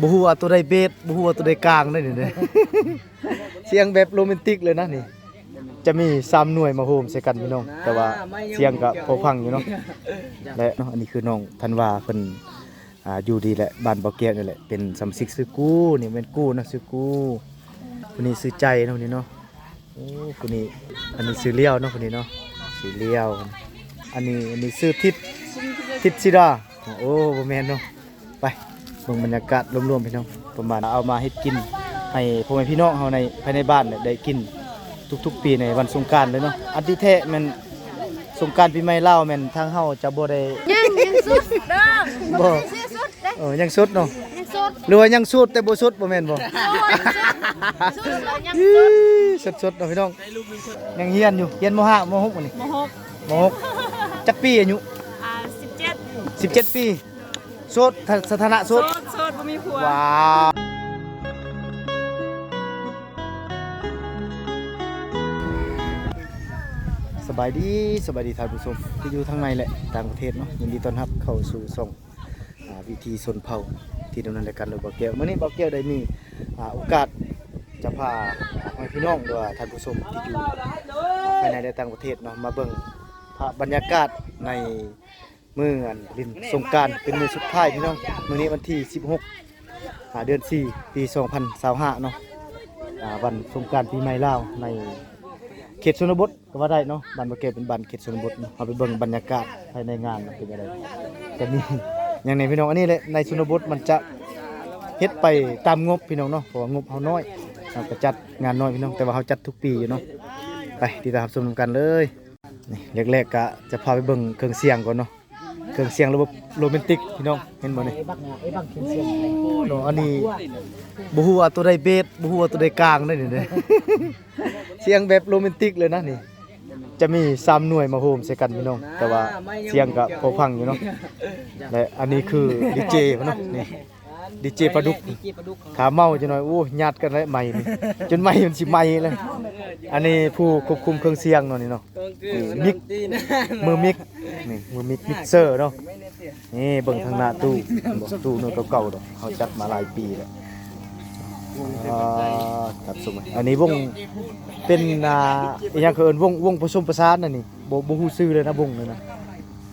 บ่ฮู้ว่าตัวใดเบสบ่ฮู้ว่าตัวใดกลางได้นี่เด้ เสียงแบบโรแมนติกเลยนะนี่จะมี3หน่วยมาโฮมใส่กันพี่น้องแต่ว่าเสียงก็พอฟังอยู่เนาะและเนาะอันนี้คือน้องธันวาเพิ่นอยู่ดีแหละบ้านบ่อแก้วนี่แหละเป็นสำซิกซื้อกู้นี่แม่นกู้นะซื้อกู้คนนี้ซื้อใจเนาะคนนี้เนาะโอ้คนนี้อันนี้ซื้อเลี้ยวเนาะคนนี้เนาะซื้อเลี้ยวอันนี้ซื้อทิศสิดาโอ้บ่แม่นเนาะไปเบิ่งบรรยากาศรวมๆพี่น้องประมาณเอามาเฮ็ดกินให้พ่อแม่พี่น้องเฮาในภายในบ้านเนี่ยได้กินทุกๆปีในวันสงกรานต์เลยเนาะอันที่แท้แม่นสงกรานต์ปีใหม่ลาวแม่นทางเฮาจะบ่ได้ยังสุดเด้อบ่สุดเด้อยังสุดเนาะยังสุดหรือว่ายังสุดแต่บ่สุดบ่แม่นบ่สุดแล้วยังสุดเนาะพี่น้องยังเฮียนอยู่เฮียนม.5 ม.6บ่นี่ม.6จักปีอายุ17ปีโสดสถานะโสดบ่มีผัวว้าวสบายดีท่านผู้ชมที่อยู่ทางในแหละต่างประเทศเนาะยินดีต้อนรับเข้าสู่ช่องวิธีชนเผ่าที่ดำเนินรายการโดยบ่อแก้วมื้อนี้บ่อแก้วได้มีโอกาสจะพาพี่น้องหรือว่าท่านผู้ชมที่อยู่ภายในและต่างประเทศเนาะมาเบิ่งบรรยากาศในมื้อลินสงกรานต์เป็นมื้อสุดท้ายพี่น้องมื้อนี้วันที่16เดือน4ปี2025เนาะวันสงกรานต์ปีใหม่ลาวในเขตชนบทก็ว่าได้เนาะบ้านบ่อแก้วเป็นบ้านเขตชนบทเนาะเอาไปเบิ่งบรรยากาศภายในงานเป็นอะไรก็มีอย่างในพี่น้องอันนี้แหละในชนบทมันจะเฮ็ดไปตามงบพี่น้องเนาะเพราะว่างบเฮาน้อยเราก็จัดงานน้อยพี่น้องแต่ว่าเฮาจัดทุกปีอยู่เนาะไปติดตามชมกันเลยนี่แรกๆก็จะพาไปเบิ่งเครื่องเสียงก่อนเนาะเครื่องเสียงระบบโรแมนติกพี่น้องเห็นบ่นี่เนาะอันนี้บ่ฮู้ว่าตัวใดเบสบ่ฮู้ว่าตัวใดกลางได้นี่เด้ เสียงแบบโรแมนติกเลยนะนี่จะมี3หน่วยมาโฮมใส่กันพี่น้องแต่ว่าเสียงก็พอฟังอยู่เนาะและอันนี้คือดีเจเนาะนี่ดีเจปลาดุกขาเมาจังหน่อยโอ้ญาติกันเลยใหม่นี่จนใหม่มันสิใหม่เลยอันนี้ผู้ควบคุมเครื่องเสียงเนาะนี่เนาะมิกมือมิกนี่มือมิกมิกเซอร์เนาะนี่เบิ่งทางหน้าตู้หน่วยเก่าๆดอกเฮาจัดมาหลายปีแล้วครับสมัยอันนี้วงเป็นอีหยังคือเอิ้นวงผสมประสานน่ะนี่บ่ฮู้ชื่อเลยนะวงนี่นะ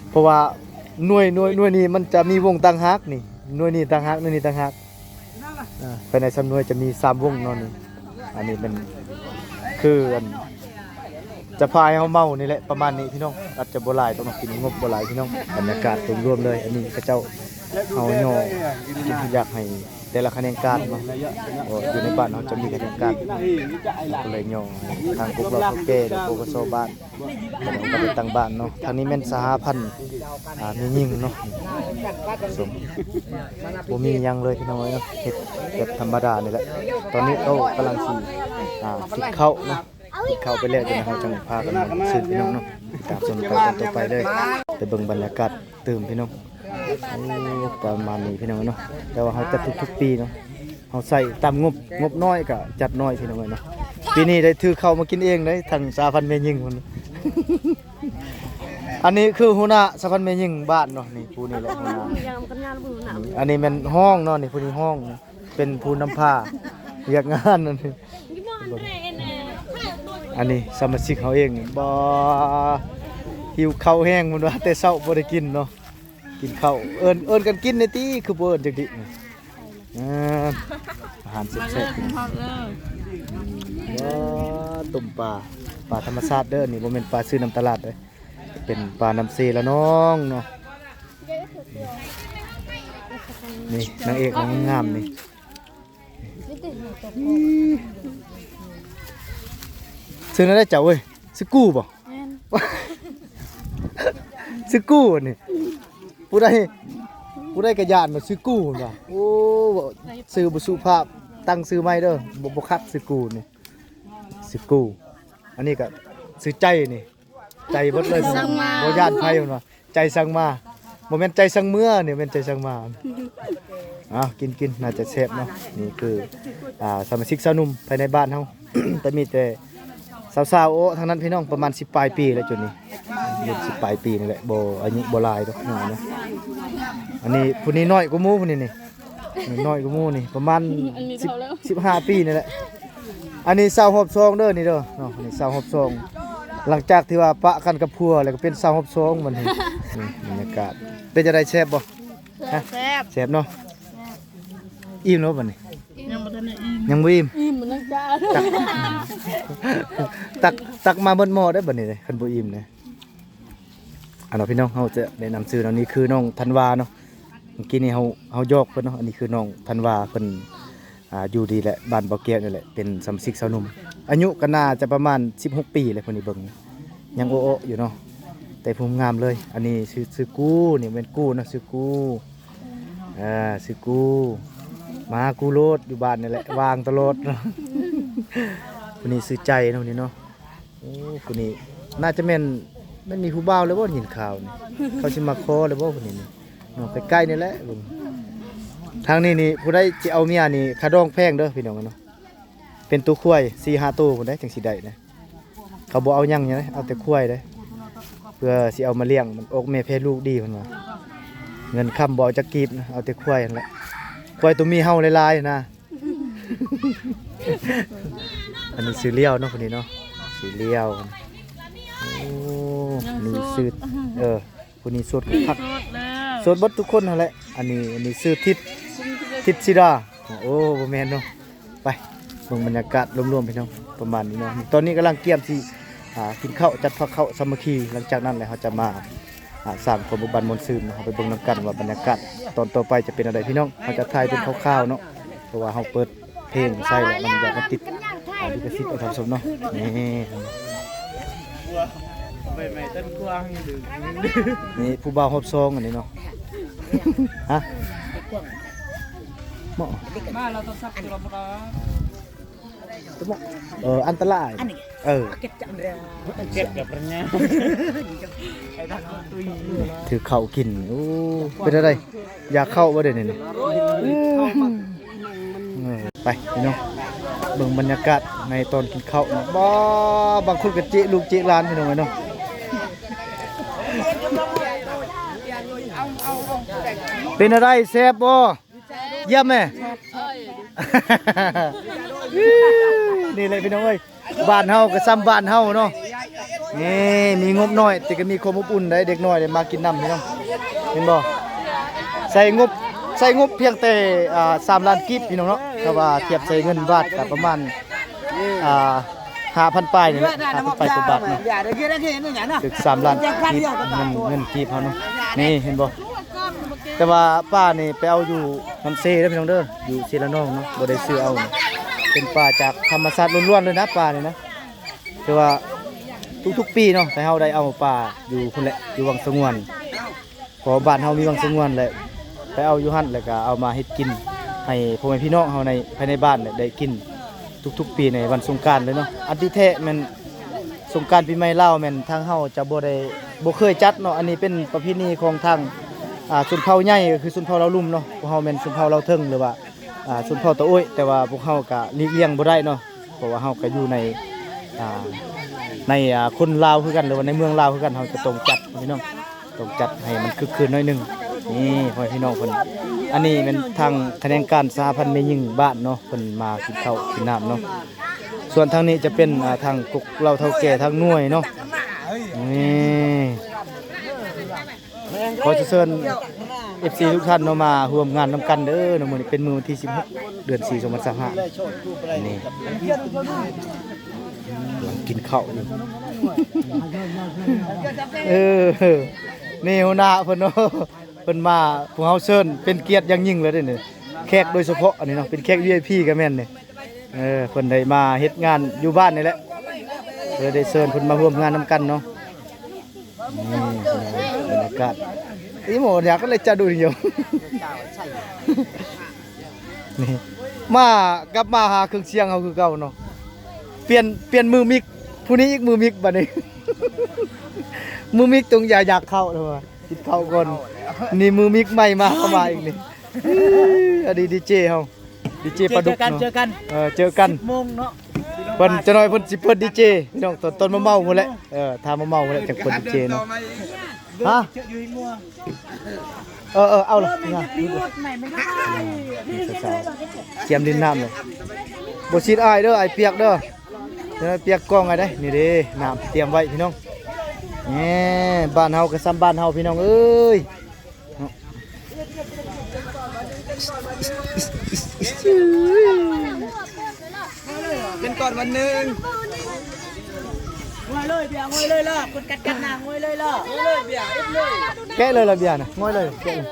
เพราะว่าหน่วยนี้มันจะมีวงต่างหากนี่หน่วยนี้ต่างหากหน่วยนี้ต่างหากภายในสำนวนจะมี3วงเนาะนี่อันนี้เป็นคือจะพาให้เฮาเมานี่แหละประมาณนี้พี่น้องอาจจะบ่หลายต้องกินงบบ่หลายพี่น้องบรรยากาศรวมๆเลยอันนี้เขาเจ้าเฮาย่ออยากให้แต่ละคะแนนการเนาะอยู่ในบ้านเราจะมีคะแนนการก็เลยย่อทางกลุ่มเราเขาแก้หรือปกสบ้านก็เป็นต่างบ้านเนาะทางนี้แม่นสหพันธ์มียิ่งเนาะสมบ่มียังเลยพี่น้องเนาะเฮ็ดแบบธรรมดานี่แหละตอนนี้เขากำลังสิติดเข้าเนาะเข้าไปแล้วจนเราจังพากันมาซื้อพี่น้องเนาะตามชมกันต่อไปเลยไปเบิ่งบรรยากาศตื่มพี่น้องประมาณนี้พี่น้องเนาะแต่ว่าเขาจัดทุกปีเนาะเขาใส่ตามงบน้อยก็จัดน้อยพี่น้องเนาะปีนี้ได้ถือเข้ามากินเองเลยทางสาพันธ์แม่ยิงคน อันนี้คือหัวหน้าสาพันธ์แม่ยิงบ้านเนาะนี่ผู้นี้แหละหัวหน้าอันนี้เป็นห้องเนาะนี่ผู้นี้ห้องเป็นผู้นำผ้าเรียกงานนั่นอันนี้สมาชิกเขาเองบ่หิวข้าวแห้งมันว่าแต่เช้าบ่ได้กินเนาะกินข้าวเอิ้นกันกินในตี้คือบ่เอิ้นจังดิอาหารแซ่บๆต้มปลาธรรมชาติเด้อนี่บ่แม่นปลาซื้อน้ำตลาดเด้อเป็นปลาน้ำเซละน้องเนาะนี่นางเอกนางงามนี่ซื้อได้เจ้าเว้ยซื้อกู้บ่ซื้อกู้นี่ผู้ใดกระยานมาซื้อกู้บ่โอ้ซื้อบ่สุภาพตั้งซื้อใหม่เด้อบ่คักซื้อกู้นี่ซื้อกู้อันนี้ก็ซื้อใจนี่ใจเบิดเลยบ่ย่านไผมันว่าใจสั่งมาบ่แม่นใจสั่งเมื่อนี่แม่นใจสั่งมากินน่าจะแซ่บเนาะนี่คือสมาชิกสาวหนุ่มภายในบ้านเฮา แต่มีแต่สาวๆโอ้ทางนั้นพี่น้องประมาณ10ปลายปีแล้วจุดนี้10ปลายปีนี่แหละบ่อายุบ่หลายดอกน้อยเนาะอันนี้ผู้นี้น้อยกว่าหมู่ผู้นี้นี่ น้อยกว่าหมู่นี่ประมาณ อันนี้เท่าแล้ว 15 ปีนี่แหละอันนี้เศร้าหอบซองเด้อนี่เด้อเนาะอันนี้เศร้าหอบซองหลังจากที่ว่าปะกันกับพัวแล้วก็เป็นเศร้าหอบซองมันนี่บรรยากาศเป็นจะได้แซ่บบ่ฮะ แซ่บ แซ่บเนาะอิ่มแล้วบัดนี้ ยังบ่ทันได้อิ่ม ยังบ่อิ่ม อิ่มมันนังจ้า ตักมาเบิดหม้อได้บัดนี้เลยคันบ่อิ่มนะอันเนาะพี่น้องเฮาจะแนะนำชื่อเนาะนี่คือน้องธันวาเนาะเมื่อกี้นี่เฮายอกเพิ่นเนาะอันนี้คือน้องธันวาเพิ่นอยู่ดีแหละบ้านบ่อแก้วนี่แหละเป็นสำซิกสาวหนุ่มอายุก็น่าจะประมาณ16 ปีเลยเพิ่นนี่เบิ่งยังโอ้ๆอยู่เนาะแต่ภูมิงามเลย อันนี้ชื่อกู้นี่เป็นกู้เนาะชื่อกู้ชื่อกู้มากู้โลดอยู่บ้านนี่แหละวางตลอดเนาะ คนนี้ซื้อใจเนาะนี่เนาะโอ้คนนี้น่าจะแม่นไม่มีผู้บ่าวเลยบ่เห็นข่าวนี่ เขาสิมาขอเลยบ่คนนี้นี่เนาะใกล้ๆนี่แหละลุงทางนี้นี่ผู้ใดสิเอาเมียนี่ค่าดองแพงเด้อพี่น้องเนาะเป็นตัวควาย 4-5 ตัวพุ่นได้จังสิได้นะเขาบ่เอาหยังหยังนะเอาแต่ควายเด้เพื่อสิเอามาเลี้ยงมันอกแม่เพศลูกดีเพิ่นว่าเงินค้ำบ่เอาจักกีบนะเอาแต่ควายนั่นแหละควายตัวมีเฮาหลายๆนะ อันนี้ซื้อเลี้ยวเนาะคนนี้เนาะซื้อเลี้ยวโอ้นี่ซื้อคนนี้สดคักสดบดทุกคนนั่นแหละอันนี้ซื้อทิศสิดาโอ้บ่แม่นเนาะไปเบิ่งบรรยากาศรวมๆพี่น้องประมาณนี้เนาะตอนนี้กำลังเตรียมสิกินข้าวจัดพักข้าวสามัคคีหลังจากนั้นแหละเขาจะมาสร้างความบุบันมนต์ซื่นเนาะไปเบิ่งนํกันว่าบรรยากาศตอนต่อไปจะเป็นอะไรพี่น้องเขาจะถ่ายเป็นคร่าวๆเนาะเพราะว่าเฮาเปิดเพลงใส่แล้วมันอยากมันติดลิขสิทธิ์เอาทำสมเนาะนี่ผู้บ่าวฮอบซองอันนี้เนาะฮะเหมาะ มาเราต้องซักตัวเรา อันตรายเก็บจังเลยเก็บแบบนี้ไอ้ทางตุย ถือเข่ากินโอ้เป็นอะไรอยากเข้าบ่ได้นี่ไปพี่น้องเบิ่งบรรยากาศในตอนกินข้าวนะบ่บางคนก็จิลูกจิร้านพี่น้องเนาะเป็นอะไรแซ่บบ่เยี่ยมแม่นี่เลยพี่น้องเอ้ยบ้านเฮาก็ซ้ำบ้านเฮาเนาะนี่มีงบน้อยแต่ก็มีความอบอุ่นได้เด็กน้อยได้มากินน้ำพี่น้องเห็นบ่ใส่งบเพียงแต่3 ล้านกิบพี่น้องเนาะถ้าว่าเทียบใส่เงินบาทก็ประมาณ5,000 ปลายนี่แหละ 5,000 ปลายกว่าบาทเนาะถึง3 ล้านกิบเงินกิบเฮาเนาะนี่เห็นบ่แต่ว่าป้านี่ไปเอาอยู่น้ำเซเด้อพี่น้องเด้ออยู่เซละนองเนาะบ่ได้ซื้อเอานะเป็นปลาจากธรรมชาติล้วนๆเลยนะปลานี่นะแต่ว่าทุกๆปีเนาะแต่เฮาได้เอาปลาอยู่พุ่นแหละอยู่วังสงวนเพราะบ้านเฮามีวังสงวนแหละไปเอาอยู่หั่นแล้วก็เอามาเฮ็ดกินให้พ่อแม่พี่น้องเฮาในภายในบ้านเนี่ยได้กินทุกๆปีในวันสงกรานต์เลยเนาะอันที่แท้แม่นสงกรานต์ปีใหม่ลาวแม่นทางเฮาจะบ่เคยจัดเนาะอันนี้เป็นประเพณีของทางชนเผ่าใหญ่ก็คือชนเผ่าเราลุ่มเนาะพวกเฮาแม่นชนเผ่าเราเทิงหรือว่าชนเผ่าตะโอ้ยแต่ว่าพวกเฮาก็หลีกเลี่ยงบ่ได้เนาะเพราะว่าเฮาก็อยู่ในคนลาวคือกันหรือว่าในเมืองลาวคือกันเฮาจะต้องจัดพี่น้องต้องจัดให้มันคึกคืนหน่อยหนึงนี่พ่อพี่น้องเพิ่นอันนี้เป็นทางคะแนนการสหพันธ์แม่หญิงบ้านเนาะเพิ่นมากินข้าวกินน้ำเนาะส่วนทางนี้จะเป็นทางกุกเราเฒ่าแก่ทางหน่วยเนาะนี่ขอเชิญ FC ทุกท่านเนาะมาร่วมงานนำกันเด้อเนาะมื้อนี้เป็นมื้อวันที่16 เดือน 4 2025นี่กินข้าวนี่นี่หัวหน้าเพิ่นเนาะเพิ่นมาพวกเฮาเชิญเป็นเกียรติอย่างยิ่งเลยเด้อนี่แขกโดยเฉพาะอันนี้เนาะเป็นแขก VIP ก็แม่นนี่เพิ่นได้มาเฮ็ดงานอยู่บ้านนี่แหละเลยได้เชิญเพิ่นมาร่วมงานนำกันเนาะนี่บรรยากาศอีหมออยากก็เลยจะดูอยู่นี่มากลับมาหาเครื่องเสียงเฮาคือเก่าเนาะเปลี่ยนมือมิกผู้นี้อีกมือมิกบัดนี้ มือมิกตรงอยากเข้าเลยว่ากินข้าวก่อนนี่มือมิกใหม่มาเข้ามาอีกนี่อดีดีเจเฮาดีเจปลาดุกเนาะเจอกัน 10 โมงเนาะ เพิ่นจะน้อยเพิ่นสิเปิดดีเจพี่น้องต้นมะเมาพุ่นแหละถ้ามะเมาพุ่นแหละจังเปิดดีเจเนาะฮะ เอาเลย ไม่ นะ จะรีดไหนไม่ได้นี่ สาวๆเจียมดินน้ำเลยบ่ชิดอ้ายเด้อไอ้เปียกเด้อเดี๋ยวเปียกกล้องไงได้นี่เด้น้ำเตรียมไว้พี่น้องนี่บ้านเฮาก็ซ้ำบ้านเฮาพี่น้องเอ้ย เป็นก่อนวันหนึ่งงวยเลยเบียร์งวยเลยล่ะคนกัดหน้างวยเลยล่ะงวยเลยเบียร์เอ็ดเลย แกะเลยละเบียร์น่ะง่อยเลยแกะเลย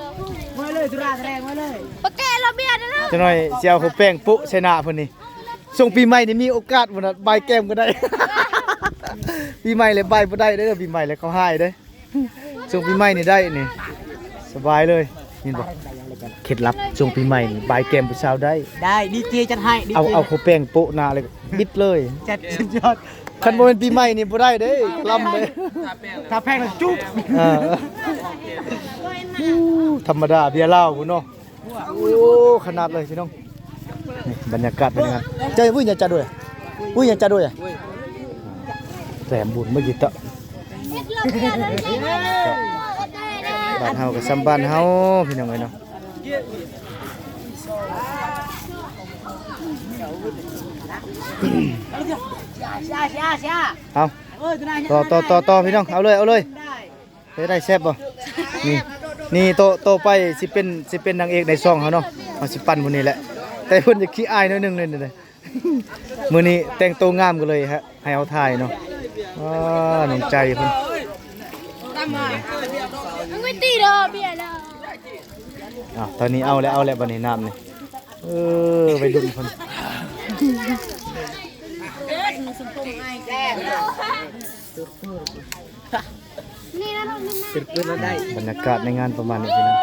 งวยเลยธุระแรงงวยเลย ปะแกเราเบียร์ได้แล้ว จะหน่อยเสียวเขาแป้งปุ๊ชนะเพิ่นนี่ส่งปีใหม่นี่มีโอกาสบ่น่ะใบแก้มก็ได้ ปีใหม่เลยใบบ่ได้เด้อปีใหม่เลยเขาให้เด้อส่งปีใหม่นี่ได้นี่สบายเลยเห็นบ่เคล็ดลับช่วงปีใหม่นี่ใบแก้มผู้สาวได้ ได้ดีเจจัดให้ดี เอา เจ เขาแป้งโปะหน้าเลยบิดเลย จัดสุดยอด คันบ่เป็นปีใหม่นี่บ่ได้เด้ลำเลย ถ้าแพงแล้วจุ๊บ เออธรรมดาเบียร์เหล้าพุ่นเนาะโอ้ขนาดเลยพี่น้องนี่บรรยากาศเป็นยังไงเจ้าวุ้ยอย่าจัดด้วยวุ้ยอย่าจัดด้วยแถมบุญเมื่อกี้ตะบ้านเฮากับซ้ำบ้านเฮาพี่น้องเอ้ยเนาะ เอา ต่อพี่น้องเอาเลยได้แซ่บบ่นี่โตไปสิเป็นนางเอกในช่องเขาเนาะเอาสิปั่นคนนี้แหละแต่เพิ่นจะขี้อายหน่อยนึงเลยมื้อนี้แต่งตัวงามกันเลยฮะให้เอาถ่ายเนาะน้องใจเพิ่น มึงไม่ตีเด้อเบียร์แล้ว ตอนนี้เอาแล้วบัดนี้น้ำนี่ไปดุนเพิ่น นี่นะน้องนี่นะ เป็นปืนแล้วได้ บรรยากาศในงานประมาณนี้พี่น้อง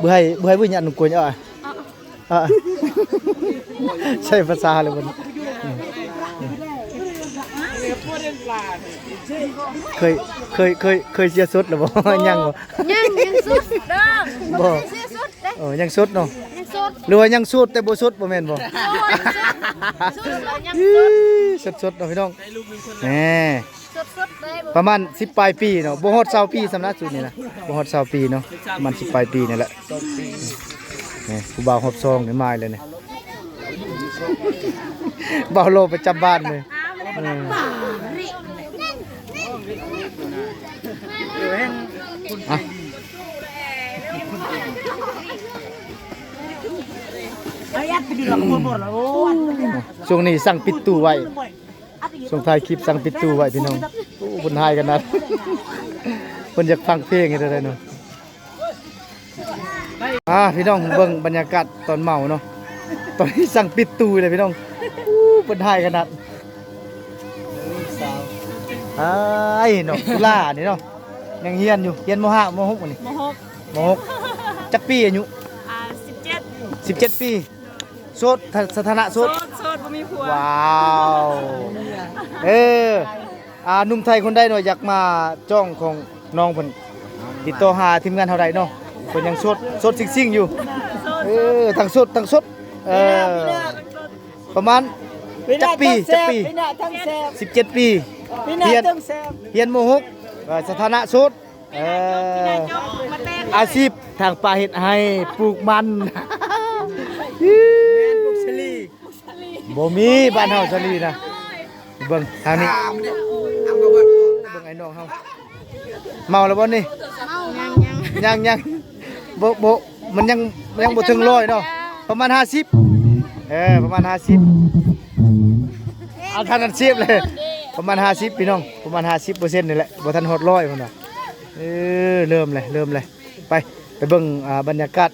บ่ให้ผู้หญิงนุ่งกวนอ่ะใช่ภาษาเลยมันเคยเสียสุดหรือบ่ยังบ่ ยังสุดเด้อ บ่ เสียสุดเด้อ ยังสุดเนาะ ยังสุด หรือว่ายังสุดแต่บ่สุดบ่แม่นบ่ สุดแล้วยัง สุดเนาะพี่น้องแหม สุดเลย ประมาณ10ปลายปีเนาะบ่ฮอด20ปีสำนักสุดนี่นะบ่ฮอด20ปีเนาะประมาณ10ปลายปีนี่แหละนี่ผู้บ่าวฮอบซองนี่มาเลยนี่บ่าวโลประจำบ้านเลย อ่ะ ไอ้ยัดไปดีหรอกหมดแล้วโอ้ย ช่วงนี้สั่งปิดตู้ไว้ช่วงท้ายคลิปสั่งปิดตู้ไว้พี่น้องโอ้คนหายกันนะ คนอยากฟังเพลงให้ได้เนาะพี่น้องเบิ่งบรรยากาศตอนเมาเนาะตอนนี้สั่งปิดตู้เลยพี่น้องคนหายกันนะเนาะตุลานี่เนาะยังเฮียนอยู่เฮียนม.5 ม.6นี่ม.6 จักปีอายุ 17 ปีโสดสถานะโสดบ่มีผัวว้าวหนุ่มไทยคนใดเนาะอยากมาจ้องของน้องเพิ่นติดต่อหาทีมงานเท่าใดเนาะเพิ่นยังโสดซิ่งๆอยู่ทั้งโสดประมาณจักปี17 ปีเฮียนม.6สถานะโสดอาชีพทางป่าเฮ็ดให้ปลูกมันบ่มีบ้านเฮาสลีนะเบิ่งทางนี้เบิ่งไอ้น้องเฮาเมาแล้วบ่นี่ยังบ่มันยังบ่ถึง100เนาะประมาณ50ประมาณ50เอาทันอาชีพเลยประมาณ50พี่น้องประมาณ 50% นี่แหละบ่ทันฮอด100พุ่นน่ะเริ่มเลยไปเบิ่งบรรยากาศ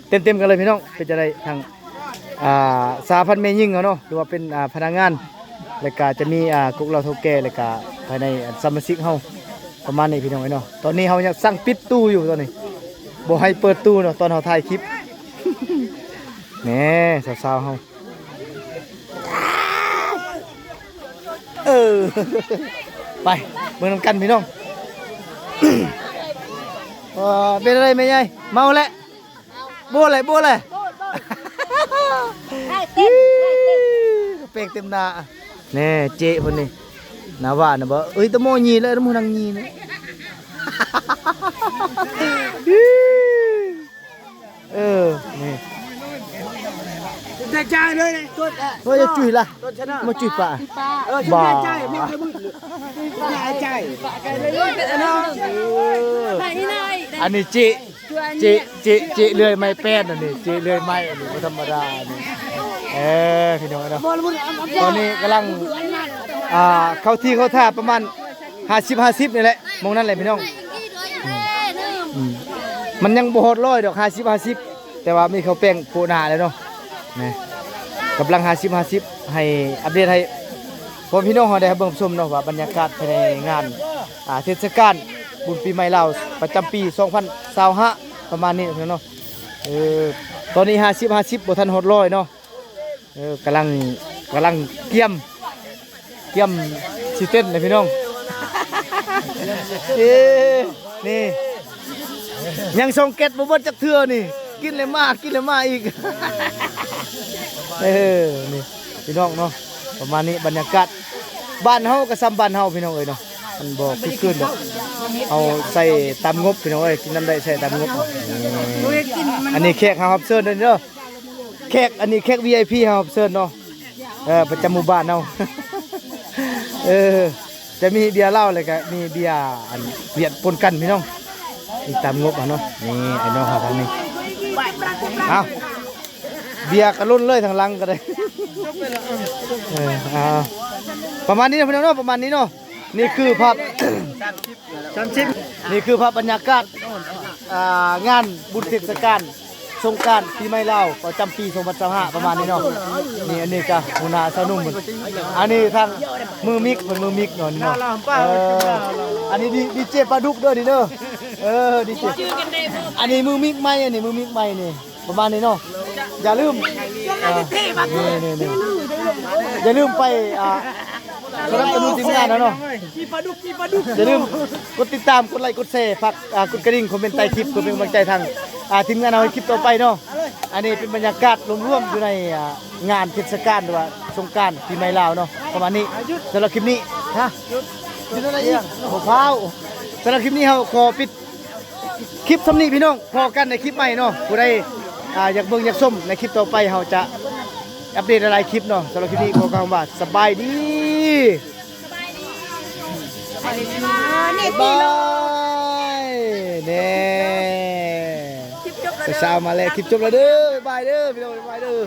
เต็มกันเลยพี่น้องเป็นจะได้ทางสาพันธ์แม่ยิ่งเนาะหรือว่าเป็นพนักงานแล้วก็จะมีกุ๊กเราเท่าแก่แล้วก็ภายในสมาชิกเฮาประมาณนี้พี่น้องเนาะตอนนี้เฮายังสั่งปิดตู้อยู่ตอนนี้บ่ให้เปิดตู้เนาะตอนเฮาถ่ายคลิป แหน่สาวๆเฮา ไปเบิ่งนำกันพี่น้อง เป็นอะไรไม่ใหญ่เมาแล้วโบ้เลยเปกเต็มหน้าแน่เจ๊คนนี้ นาว่านะบ่เอ้ยตะโมยีเลยตะโมนังยีนะเออนี่ แต่จ่ายเลยต้น ว่าจะจุยล่ะ ต้นชนะ มาจุยป่า บ่จ่ายไม่เคยบึ้งจ่าย ไปนี่นาย อันนี้จิเลื่อยไม้แป้นอันนี้จิเลื่อยไม้อันนี้บ่ธรรมดานี่พี่น้องเนาะตอนนี้กำลังเข้าที่เข้าท่าประมาณ50นี่แหละมองนั่นแหละพี่น้องมันยังบ่ฮอด100ดอก50แต่ว่ามีข้าวแป้งโปะหน้าแล้วเนาะนี่กำลัง50ให้อัปเดตให้พ่อพี่น้องเฮาได้เบิ่งชมเนาะว่าบรรยากาศภายในงานเทศกาลบุญปีใหม่ลาวประจำปี2025ประมาณนี้เนาะตอนนี้50บ่ทันฮอด100เนาะกำลังเกียมสิเต้นเลยพี่น้องนี่ยังส่งเก็ตบ่เบิดจักเทื่อนี่กินเลยมากอีกนี่พี่น้องเนาะประมาณนี้บรรยากาศบ้านเฮาก็ซ้ำบ้านเฮาพี่น้องเอ้ยเนาะมันบ่คือคืนดอกเอาใส่ตามงบพี่น้องเอ้ยกินน้ำได้ใส่ตามงบอันนี้แขกเฮารับเชิญเด้อแขกอันนี้แขก VIP เฮารับเชิญเนาะประจำหมู่บ้านเฮาจะมีเบียร์เหล้าเลยก็มีเบียร์อันเบียร์ปนกันพี่น้องนี่ตามงบอ่ะเนาะนี่ไอ้น้องเขาทางนี้เอาเบียร์กระลุ่นเลยทางหลังก็ได้ประมาณนี้นะพี่น้องเนาะประมาณนี้เนาะนี่คือภาพนี่คือภาพบรรยากาศงานบุญเทศกาลสงกรานต์ปีใหม่ลาวประจำปี2025ประมาณนี้เนาะนี่อันนี้ก็หัวหน้าสาวนุ่มอันนี้ทางมือมิกเนาะนี่เนาะอันนี้ดีเจปลาดุกเด้อนี่เด้อดีเจอันนี้มือมิกใหม่นี่ประมาณนี้เนาะอย่าลืมนี่อย่าลืมไปสนับสนุนทีมงานเนาะอย่าลืมกดติดตามกดไลค์กดแชร์ฝากกดกระดิ่งคอมเมนต์ใต้คลิปเพื่อเป็นกำลังใจทางทีมงานเอาคลิปต่อไปเนาะอันนี้เป็นบรรยากาศรวมๆอยู่ในงานเทศกาลหรือว่าสงกรานต์ปีใหม่ลาวเนาะประมาณนี้สำหรับคลิปนี้หยุดอะไรอีกหัวเท้าสำหรับคลิปนี้เราขอปิดคลิปสำนีพี่น้องพอกันในคลิปใหม่เนาะผู้ใดอยากเบิ่งอยากชมในคลิปต่อไปเราจะอัปเดตหลายคลิปเนาะสำหรับคลิปนี้ขอกล่าวว่าสบายดีบายเน่เช้ามาแล้วคลิปจบแล้วเด้อบายเด้อพี่น้องบายเด้อ